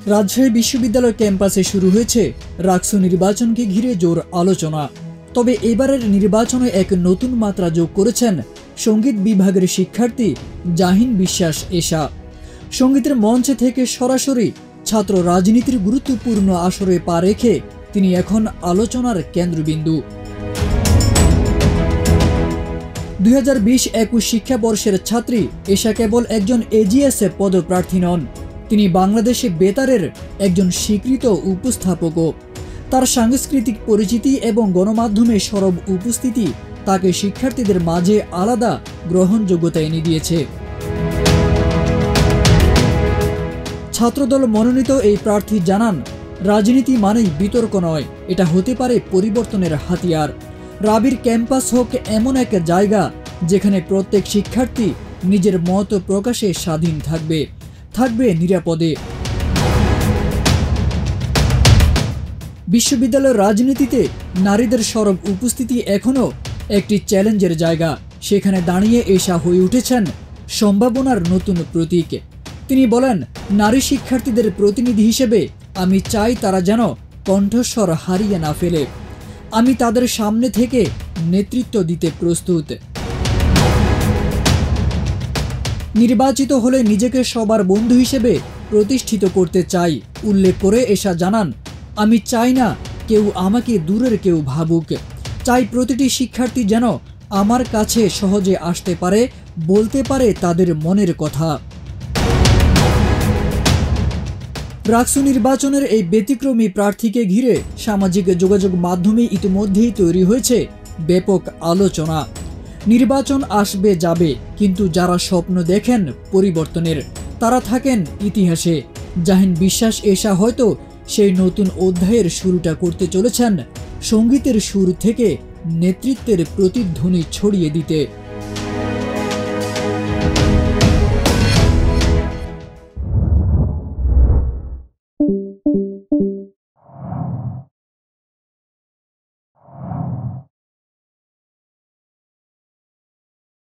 রাজশাহী বিশ্ববিদ্যালয় ক্যাম্পাসে শুরু হয়েছে রাকসু নির্বাচনকে ঘিরে জোর আলোচনা। তবে এবারের নির্বাচনে এক নতুন মাত্রা যোগ করেছেন সঙ্গীত বিভাগের শিক্ষার্থী জাহিন বিশ্বাস এশা। সঙ্গীতের মঞ্চে থেকে সরাসরি ছাত্র রাজনীতির গুরুত্বপূর্ণ আসরে পা রেখে তিনি এখন আলোচনার কেন্দ্রবিন্দু। 2020-21 শিক্ষাবর্ষের ছাত্রী এশা কেবল একজন এজিএস পদপ্রার্থী নন, তিনি বাংলাদেশে বেতারের একজন স্বীকৃত উপস্থাপকও। তার সাংস্কৃতিক পরিচিতি এবং গণমাধ্যমে সরব উপস্থিতি তাকে শিক্ষার্থীদের মাঝে আলাদা গ্রহণযোগ্যতা এনে দিয়েছে। ছাত্রদল মনোনীত এই প্রার্থী জানান, রাজনীতি মানেই বিতর্ক নয়, এটা হতে পারে পরিবর্তনের হাতিয়ার। রাবির ক্যাম্পাস হোক এমন এক জায়গা যেখানে প্রত্যেক শিক্ষার্থী নিজের মত প্রকাশে স্বাধীন থাকবে নিরাপদে। বিশ্ববিদ্যালয়ের রাজনীতিতে নারীদের সরব উপস্থিতি এখনও একটি চ্যালেঞ্জের জায়গা। সেখানে দাঁড়িয়ে এশা হয়ে উঠেছেন সম্ভাবনার নতুন প্রতীক। তিনি বলেন, নারী শিক্ষার্থীদের প্রতিনিধি হিসেবে আমি চাই তারা যেন কণ্ঠস্বর হারিয়ে না ফেলে। আমি তাদের সামনে থেকে নেতৃত্ব দিতে প্রস্তুত। নির্বাচিত হলে নিজেকে সবার বন্ধু হিসেবে প্রতিষ্ঠিত করতে চাই উল্লেখ করে এশা জানান, আমি চাই না কেউ আমাকে দূরের কেউ ভাবুক, চাই প্রতিটি শিক্ষার্থী যেন আমার কাছে সহজে আসতে পারে, বলতে পারে তাদের মনের কথা। রাকসু নির্বাচনের এই ব্যতিক্রমী প্রার্থীকে ঘিরে সামাজিক যোগাযোগ মাধ্যমে ইতিমধ্যেই তৈরি হয়েছে ব্যাপক আলোচনা। নির্বাচন আসবে যাবে, কিন্তু যারা স্বপ্ন দেখেন পরিবর্তনের তারা থাকেন ইতিহাসে। জাহিন বিশ্বাস এশা হয়তো সেই নতুন অধ্যায়ের শুরুটা করতে চলেছেন, সঙ্গীতের সুর থেকে নেতৃত্বের প্রতিধ্বনি ছড়িয়ে দিতে।